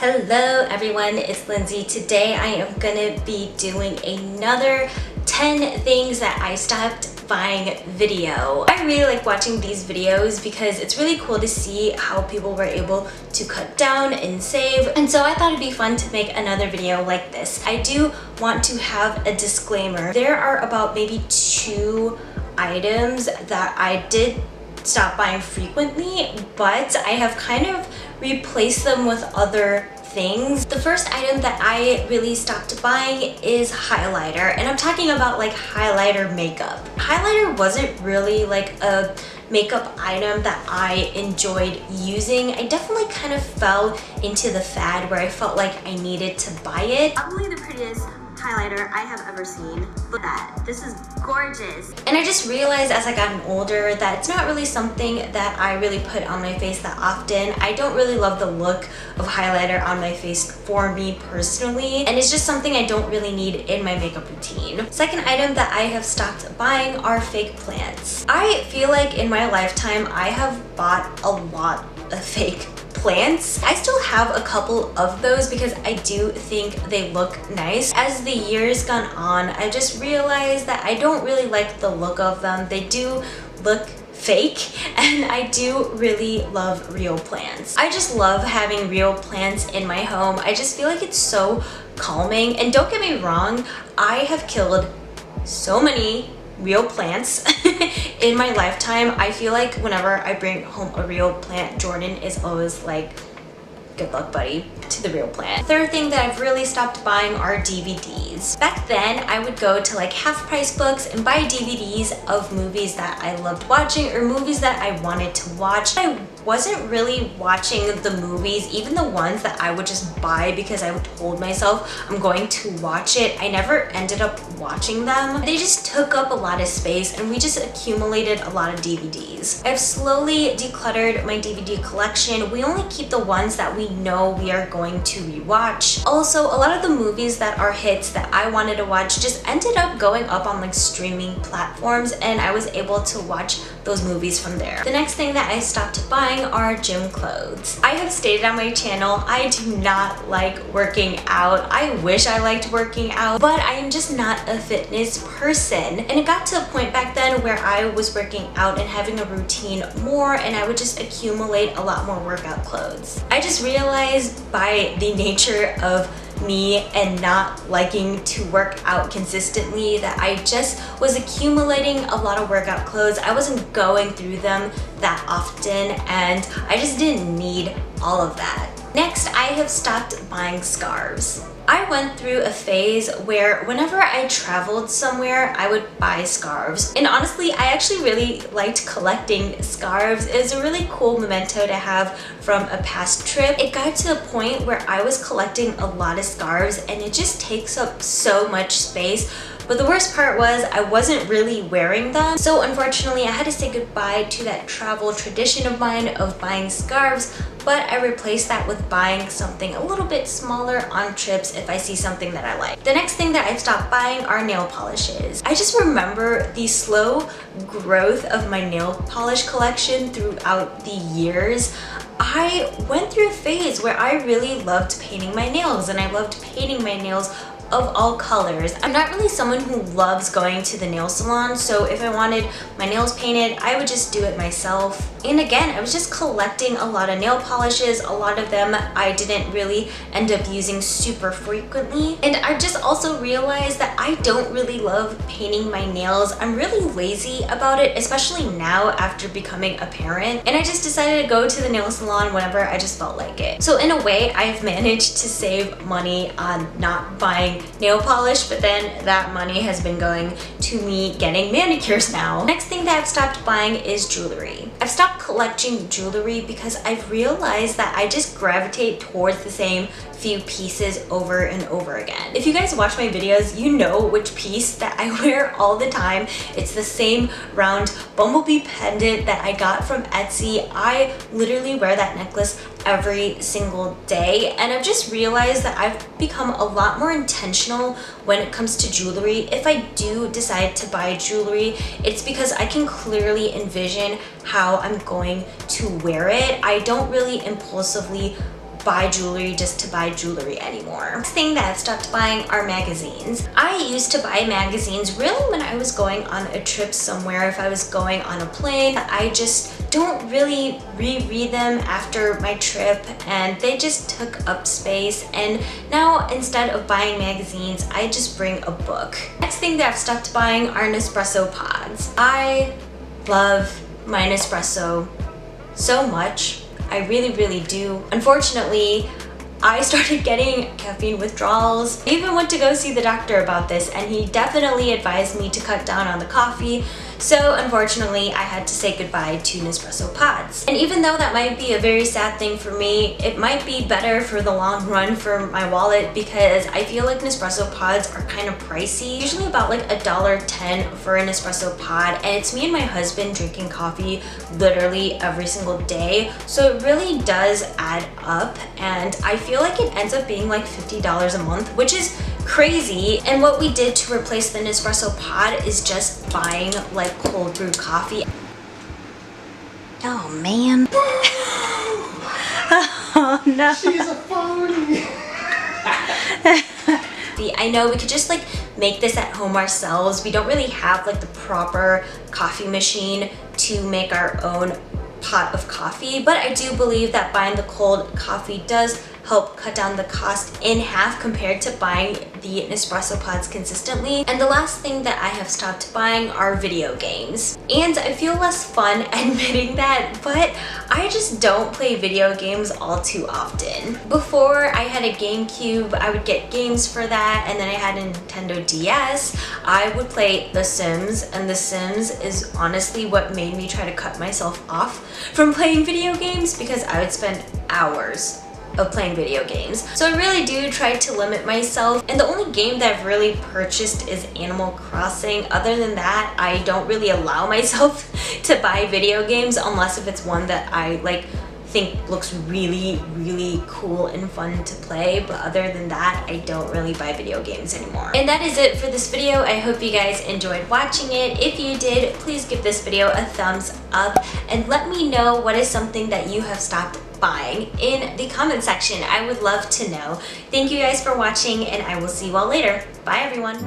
Hello everyone, it's Lindsay. Today I am gonna be doing another 10 things that I stopped buying video. I really like watching these videos because it's really cool to see how people were able to cut down and save, and so I thought it'd be fun to make another video like this. I do want to have a disclaimer. There are about maybe 2 items that I did stop buying frequently, but I have kind of replaced them with other things. The first item that I really stopped buying is highlighter, and I'm talking about like highlighter makeup. Highlighter wasn't really like a makeup item that I enjoyed using. I definitely kind of fell into the fad where I felt like I needed to buy it. Probably the prettiest highlighter I have ever seen. Look at that. This is gorgeous. And I just realized as I gotten older that it's not really something that I really put on my face that often. I don't really love the look of highlighter on my face for me personally, and it's just something I don't really need in my makeup routine. Second item that I have stopped buying are fake plants. I feel like in my lifetime I have bought a lot of fake plants. I still have a couple of those because I do think they look nice. As the years gone on, I just realized that I don't really like the look of them. They do look fake, and I do really love real plants. I just love having real plants in my home. I just feel like it's so calming, and don't get me wrong, I have killed so many real plants in my lifetime. I feel like whenever I bring home a real plant, Jordan is always like, good luck, buddy, to the real plant. Third thing that I've really stopped buying are DVDs. Back then, I would go to like half-price books and buy DVDs of movies that I loved watching or movies that I wanted to watch. I wasn't really watching the movies, even the ones that I would just buy because I told myself I'm going to watch it. I never ended up watching them. They just took up a lot of space, and we just accumulated a lot of DVDs. I've slowly decluttered my DVD collection. We only keep the ones that we know we are going to rewatch. Also, a lot of the movies that are hits that I wanted to watch just ended up going up on like streaming platforms, and I was able to watch those movies from there. The next thing that I stopped buying are gym clothes. I have stated on my channel, I do not like working out. I wish I liked working out, but I am just not a fitness person. And it got to a point back then where I was working out and having a routine more, and I would just accumulate a lot more workout clothes. I just realized by the nature of me and not liking to work out consistently that I just was accumulating a lot of workout clothes. I wasn't going through them that often, and I just didn't need all of that. Next, I have stopped buying scarves. I went through a phase where whenever I traveled somewhere, I would buy scarves. And honestly, I actually really liked collecting scarves. It was a really cool memento to have from a past trip. It got to a point where I was collecting a lot of scarves, and it just takes up so much space. But the worst part was I wasn't really wearing them. So unfortunately, I had to say goodbye to that travel tradition of mine of buying scarves, but I replaced that with buying something a little bit smaller on trips if I see something that I like. The next thing that I've stopped buying are nail polishes. I just remember the slow growth of my nail polish collection throughout the years. I went through a phase where I really loved painting my nails, and I loved painting my nails of all colors. I'm not really someone who loves going to the nail salon, so if I wanted my nails painted, I would just do it myself. And again, I was just collecting a lot of nail polishes. A lot of them I didn't really end up using super frequently. And I just also realized that I don't really love painting my nails. I'm really lazy about it, especially now after becoming a parent. And I just decided to go to the nail salon whenever I just felt like it. So in a way, I've managed to save money on not buying nail polish, but then that money has been going to me getting manicures now. Next thing that I've stopped buying is jewelry. I've stopped collecting jewelry because I've realized that I just gravitate towards the same few pieces over and over again. If you guys watch my videos, you know which piece that I wear all the time. It's the same round bumblebee pendant that I got from Etsy. I literally wear that necklace every single day, and I've just realized that I've become a lot more intentional when it comes to jewelry. If I do decide to buy jewelry, it's because I can clearly envision how I'm going to wear it. I don't really impulsively buy jewelry just to buy jewelry anymore. Next thing that I've stopped buying are magazines. I used to buy magazines really when I was going on a trip somewhere. If I was going on a plane, I just don't really reread them after my trip, and they just took up space. And now instead of buying magazines, I just bring a book. Next thing that I've stopped buying are Nespresso pods. I love my Nespresso so much. I really, really do. Unfortunately, I started getting caffeine withdrawals. I even went to go see the doctor about this, and he definitely advised me to cut down on the coffee. So unfortunately, I had to say goodbye to Nespresso pods. And even though that might be a very sad thing for me, it might be better for the long run for my wallet, because I feel like Nespresso pods are kind of pricey. Usually about like $1.10 for an Nespresso pod, and it's me and my husband drinking coffee literally every single day. So it really does add up, and I feel like it ends up being like $50 a month, which is crazy. And what we did to replace the Nespresso pod is just buying like cold brew coffee. Oh man. Oh no. She's a phony. I know we could just like make this at home ourselves. We don't really have like the proper coffee machine to make our own pot of coffee, but I do believe that buying the cold coffee does help cut down the cost in half compared to buying the Nespresso pods consistently. And the last thing that I have stopped buying are video games. And I feel less fun admitting that, but I just don't play video games all too often. Before I had a GameCube, I would get games for that, and then I had a Nintendo DS. I would play The Sims, and The Sims is honestly what made me try to cut myself off from playing video games, because I would spend hours of playing video games. So I really do try to limit myself, and the only game that I've really purchased is Animal Crossing. Other than that, I don't really allow myself to buy video games unless if it's one that I like think looks really, really cool and fun to play. But other than that, I don't really buy video games anymore. And that is it for this video. I hope you guys enjoyed watching it. If you did, please give this video a thumbs up and let me know what is something that you have stopped buying in the comment section. I would love to know. Thank you guys for watching, and I will see you all later. Bye everyone.